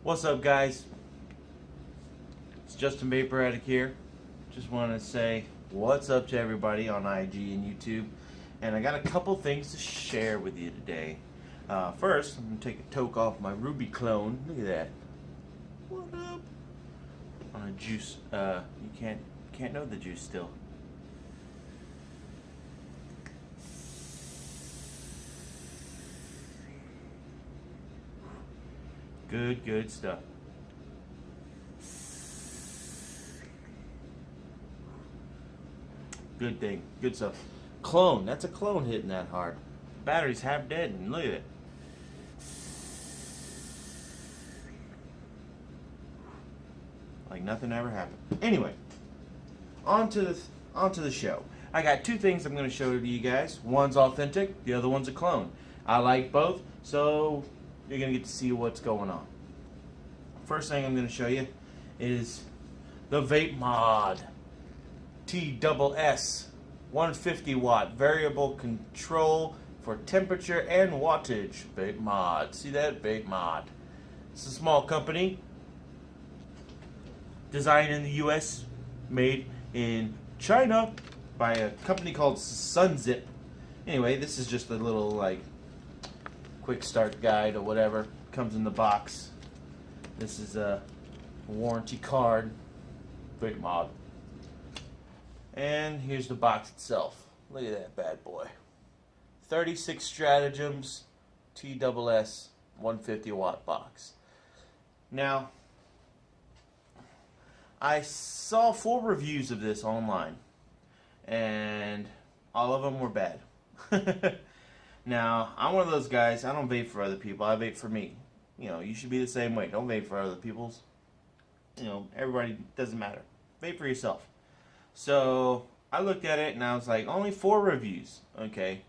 What's up, guys? It's Justin Vapor Addict here. Just want to say what's up to everybody on IG and YouTube. And I got a couple things to share with you today. First, I'm going to take a toke off my Ruby clone. Look at that. What up? On a juice. You can't know the juice still. Good stuff. Good thing. Good stuff. Clone. That's a clone hitting that hard. Battery's half dead, and look at it. Like nothing ever happened. Anyway, on to the show. I got two things I'm going to show to you guys. One's authentic, the other one's a clone. I like both, so you're going to get to see what's going on. First thing I'm going to show you is the Vapmod TSS 150w variable control for temperature and wattage. Vapmod. See that? Vapmod. It's a small company. Designed in the US, made in China by a company called Sunzip. Anyway, this is just a little like quick start guide or whatever. Comes in the box. This is a warranty card. Vapmod. And here's the box itself. Look at that bad boy. 36 Stratagems TSS 150w box. Now, I saw 4 reviews of this online, and all of them were bad. Now, I'm one of those guys, I don't vape for other people, I vape for me. You know, you should be the same way. Don't vape for other people's. You know, everybody, doesn't matter. Vape for yourself. So, I looked at it and I was like, only 4 reviews. Okay.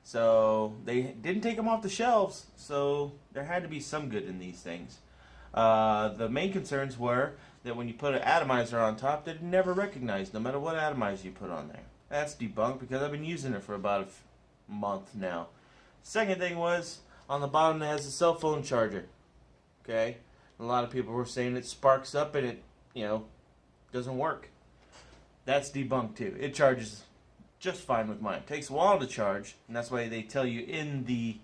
So, they didn't take them off the shelves, so there had to be some good in these things. The main concerns were that when you put an atomizer on top, they'd never recognize, no matter what atomizer you put on there. That's debunked because I've been using it for about a month now. Second thing was, on the bottom it has a cell phone charger. Okay? A lot of people were saying it sparks up and it, you know, doesn't work. That's debunked too. It charges just fine with mine. It takes a while to charge, and that's why they tell you in the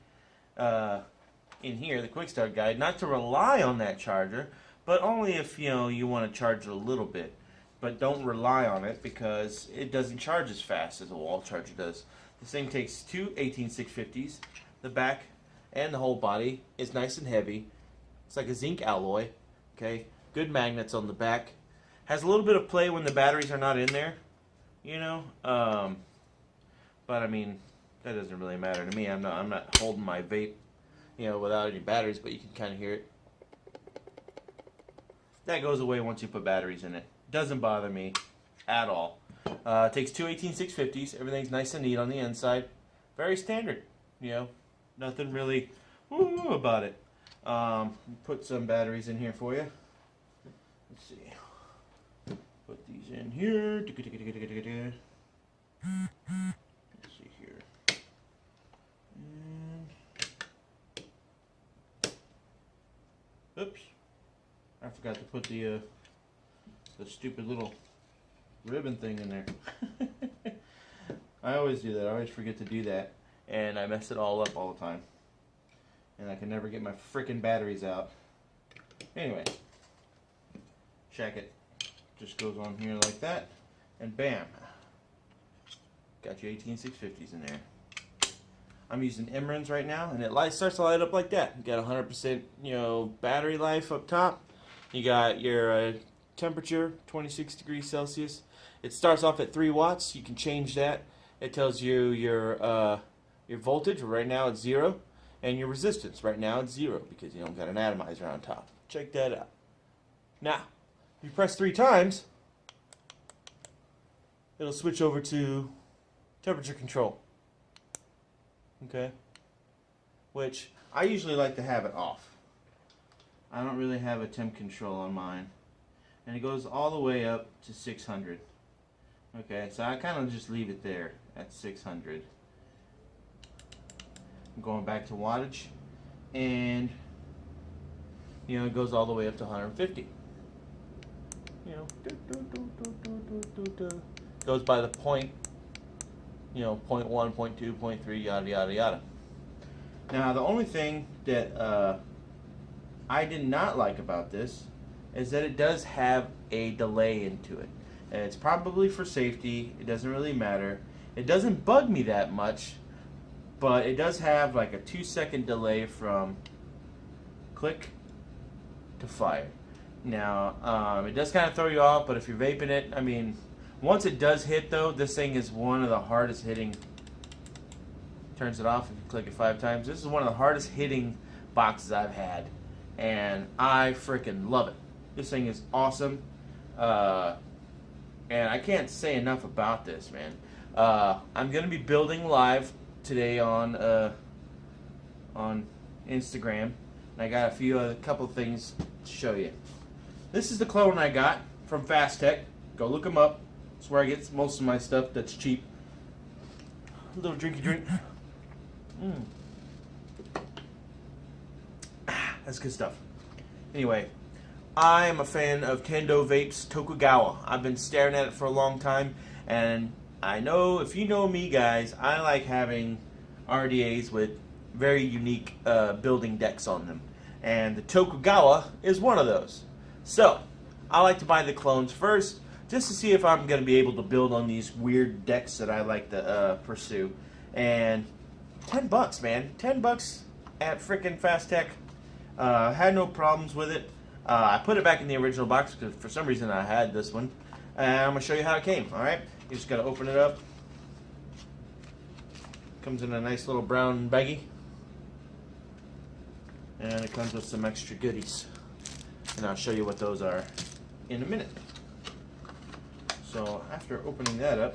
in here, the quick start guide, not to rely on that charger, but only if you want to charge it a little bit. But don't rely on it because it doesn't charge as fast as a wall charger does. This thing takes 2 18650s. The back and the whole body is nice and heavy. It's like a zinc alloy. Okay, good magnets on the back. Has a little bit of play when the batteries are not in there. But I mean, that doesn't really matter to me. I'm not holding my vape, without any batteries, but you can kind of hear it. That goes away once you put batteries in it. Doesn't bother me at all. Takes 2 18650s. Everything's nice and neat on the inside. Very standard. Nothing really woo about it. Put some batteries in here for you. Let's see. Put these in here. Let's see here. Oops. I forgot to put the stupid little ribbon thing in there. I always do that. I always forget to do that. And I mess it all up all the time. And I can never get my frickin' batteries out. Anyway. Check it. Just goes on here like that. And bam. Got your 18650s in there. I'm using Emrans right now, and it starts to light up like that. You got 100%, battery life up top. You got your temperature, 26 degrees Celsius. It starts off at 3 watts. You can change that. It tells you your voltage. Right now it's 0, and your resistance. Right now it's 0 because you don't got an atomizer on top. Check that out. Now, if you press 3 times, it'll switch over to temperature control. Okay, which I usually like to have it off. I don't really have a temp control on mine, and it goes all the way up to 600. Okay, so I kind of just leave it there at 600. I'm going back to wattage, and You know, it goes all the way up to 150. You know, goes by the point, you know, point 1, point 2, point 3, yada, yada, yada. Now, the only thing that I did not like about this is that it does have a delay into it. And it's probably for safety. It doesn't really matter. It doesn't bug me that much, but it does have like a 2-second delay from click to fire. Now, it does kind of throw you off, but if you're vaping it, I mean, once it does hit though, this thing is one of the hardest hitting. Turns it off if you click it 5 times. This is one of the hardest hitting boxes I've had, and I freaking love it. This thing is awesome, and I can't say enough about this, man. I'm gonna be building live today on Instagram, and I got a couple of things to show you. This is the clone I got from Fast Tech. Go look them up. It's where I get most of my stuff that's cheap. A little drinky drink. That's good stuff. Anyway, I am a fan of Tendo Vapes Tokugawa. I've been staring at it for a long time, and I know, if you know me, guys, I like having RDAs with very unique building decks on them, and the Tokugawa is one of those. So, I like to buy the clones first, just to see if I'm going to be able to build on these weird decks that I like to pursue. And $10, man. $10 at frickin' Fast Tech. Had no problems with it. I put it back in the original box because for some reason I had this one. And I'm going to show you how it came, alright? You just got to open it up. Comes in a nice little brown baggie. And it comes with some extra goodies. And I'll show you what those are in a minute. So after opening that up,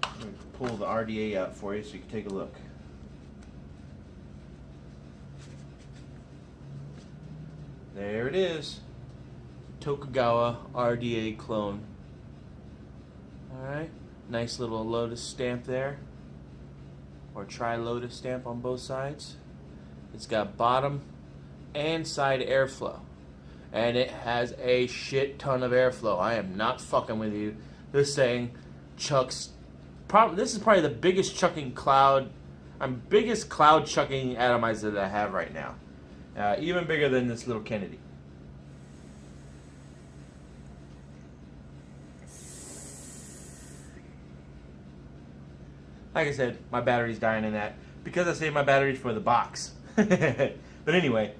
I'm going to pull the RDA out for you so you can take a look. There it is. Tokugawa RDA clone. Alright. Nice little Lotus stamp there. Or Tri-Lotus stamp on both sides. It's got bottom and side airflow. And it has a shit ton of airflow. I am not fucking with you. This thing chucks. This is probably the biggest chucking cloud. Biggest cloud chucking atomizer that I have right now. Even bigger than this little Kennedy. Like I said, my battery's dying in that because I saved my batteries for the box. But anyway,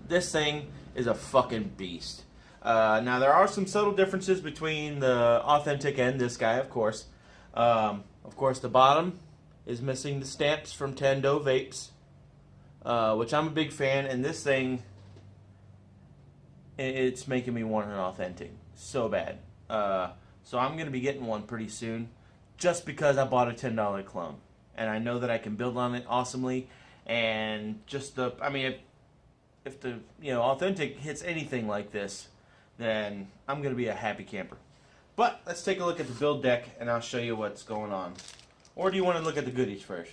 this thing is a fucking beast. Now there are some subtle differences between the authentic and this guy, of course. Of course, the bottom is missing the stamps from Tendo Vapes, which I'm a big fan. And this thing, it's making me want an authentic so bad. So I'm gonna be getting one pretty soon, just because I bought a $10 clone, and I know that I can build on it awesomely. And just the, I mean, if the authentic hits anything like this, then I'm gonna be a happy camper. But let's take a look at the build deck, and I'll show you what's going on. Or do you want to look at the goodies first?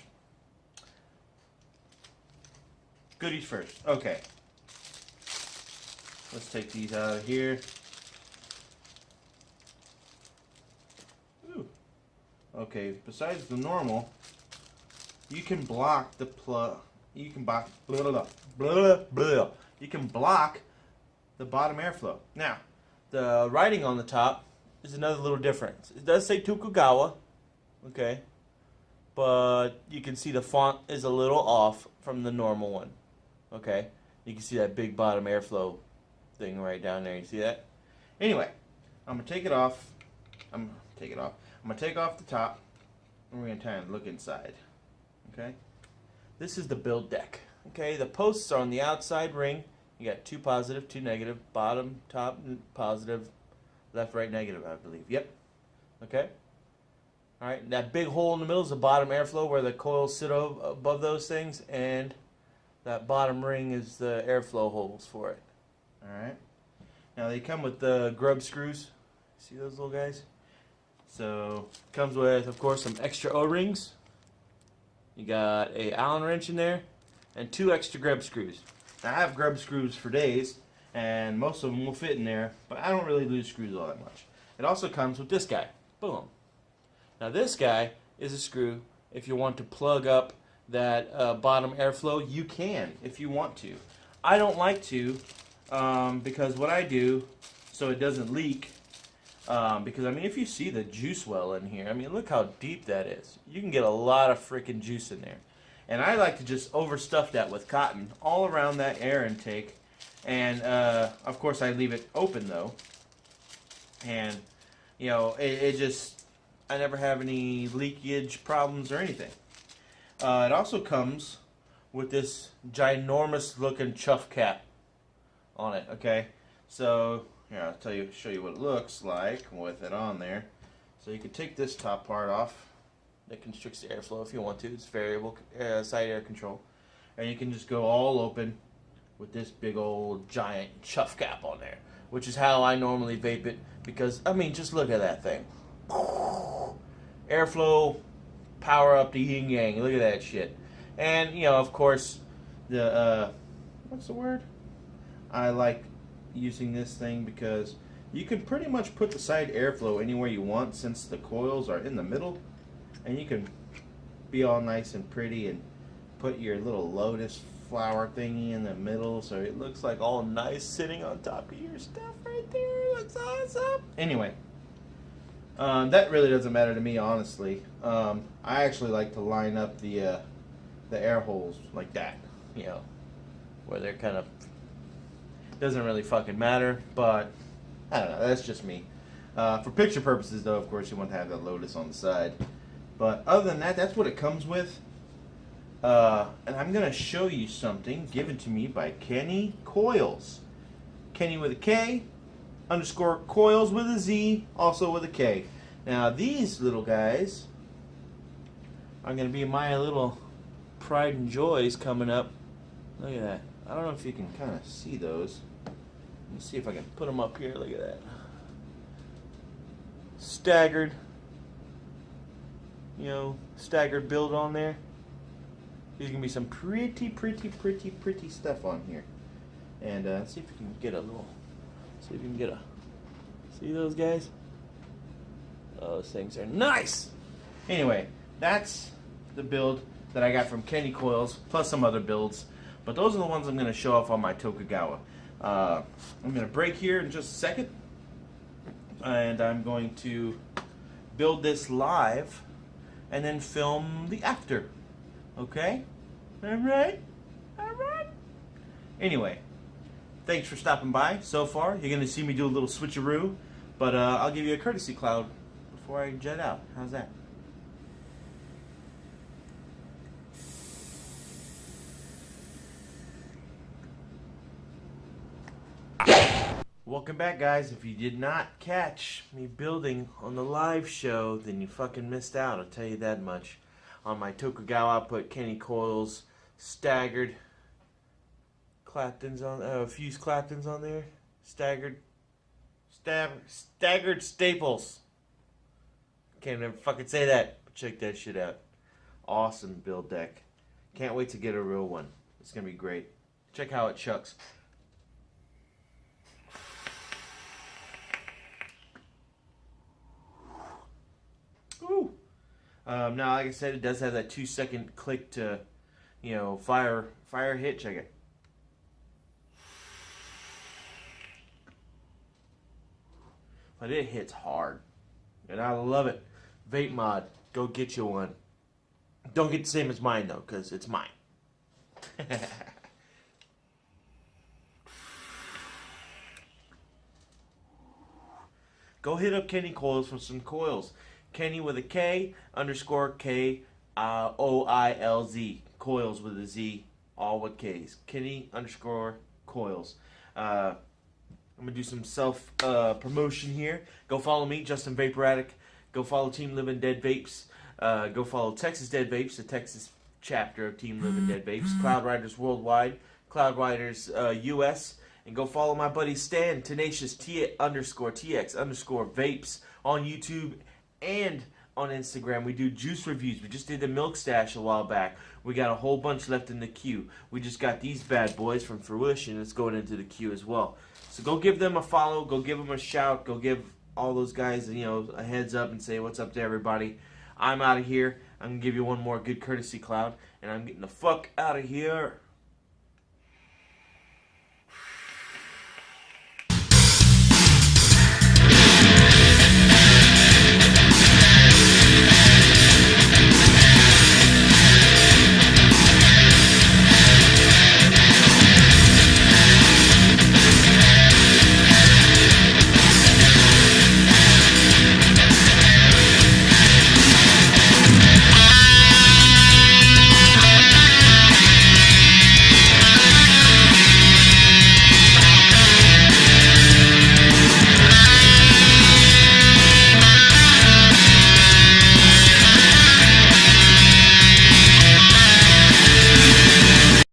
Goodies first. Okay. Let's take these out of here. Ooh. Okay. Besides the normal, you can block the plug. You can block You can block the bottom airflow. Now, the writing on the top is another little difference. It does say Tokugawa, okay, but you can see the font is a little off from the normal one, okay. You can see that big bottom airflow thing right down there. You see that? Anyway, I'm gonna take it off. I'm gonna take off the top, and we're gonna try and look inside. Okay. This is the build deck. Okay, the posts are on the outside ring. You got 2 positive, 2 negative, bottom, top, positive, left, right, negative, I believe. Yep. Okay. All right. That big hole in the middle is the bottom airflow where the coils sit above those things, and that bottom ring is the airflow holes for it. All right. Now they come with the grub screws. See those little guys? So comes with, of course, some extra O-rings. You got a Allen wrench in there and 2 extra grub screws. I have grub screws for days, and most of them will fit in there, but I don't really lose screws all that much. It also comes with this guy. Boom. Now this guy is a screw. If you want to plug up that bottom airflow, you can if you want to. I don't like to because what I do so it doesn't leak, because I mean if you see the juice well in here, I mean look how deep that is. You can get a lot of freaking juice in there. And I like to just overstuff that with cotton all around that air intake. And of course I leave it open though. And you know, it just, I never have any leakage problems or anything. It also comes with this ginormous looking chuff cap on it, okay? So, here, I'll show you what it looks like with it on there. So you can take this top part off. That constricts the airflow if you want to. It's variable side air control. And you can just go all open with this big old giant chuff cap on there, which is how I normally vape it because, I mean, just look at that thing. Airflow, power up the yin yang. Look at that shit. And, you know, of course, the, what's the word? I like using this thing because you can pretty much put the side airflow anywhere you want since the coils are in the middle. And you can be all nice and pretty and put your little lotus flower thingy in the middle so it looks like all nice sitting on top of your stuff right there. It looks awesome. Anyway, that really doesn't matter to me, honestly. I actually like to line up the air holes like that, you know, where they're kind of, doesn't really fucking matter, but I don't know, that's just me. For picture purposes though, of course you want to have that lotus on the side. But other than that, that's what it comes with. And I'm going to show you something given to me by Kenny Coils. Kenny with a K, underscore Coils with a Z, also with a K. Now these little guys are going to be my little pride and joys coming up. Look at that. I don't know if you can kind of see those. Let me see if I can put them up here. Look at that. Staggered. You know, staggered build on there. There's gonna be some pretty stuff on here. And let's see if we can get a little. See if we can get a. See those guys? Oh, those things are nice. Anyway, that's the build that I got from Kenny Coils, plus some other builds. But those are the ones I'm gonna show off on my Tokugawa. I'm gonna break here in just a second, and I'm going to build this live. And then film the after. Okay? Alright? Alright? Anyway, thanks for stopping by so far. You're going to see me do a little switcheroo. But I'll give you a courtesy cloud before I jet out. How's that? Welcome back, guys. If you did not catch me building on the live show, then you fucking missed out. I'll tell you that much. On my Tokugawa, I put Kenny Coils staggered Claptons on, fused Claptons on there. Staggered staples. Can't even fucking say that. But check that shit out. Awesome build deck. Can't wait to get a real one. It's gonna be great. Check how it chucks. Now, like I said, it does have that 2-second click to, you know, fire hit. Check it. But it hits hard, and I love it. Vapmod, go get you one. Don't get the same as mine though, cause it's mine. Go hit up Kenny Coils for some coils. Kenny with a K underscore K OILZ. Coils with a Z, all with K's. Kenny underscore Coils. I'm gonna do some self promotion here. Go follow me, Justin Vaporatic. Go follow Team Living Dead Vapes. Go follow Texas Dead Vapes, the Texas chapter of Team Living Dead Vapes. CLOUDRIDERZUS Worldwide, CLOUDRIDERS US. And go follow my buddy Stan, Tenacious T_TX_Vapes on YouTube and on Instagram. We do juice reviews. We just did the milk stash a while back. We got a whole bunch left in the queue. We just got these bad boys from Fruition. It's going into the queue as well. So go give them a follow. Go give them a shout. Go give all those guys, you know, a heads up and say what's up to everybody. I'm out of here. I'm going to give you one more good courtesy, Cloud. And I'm getting the fuck out of here.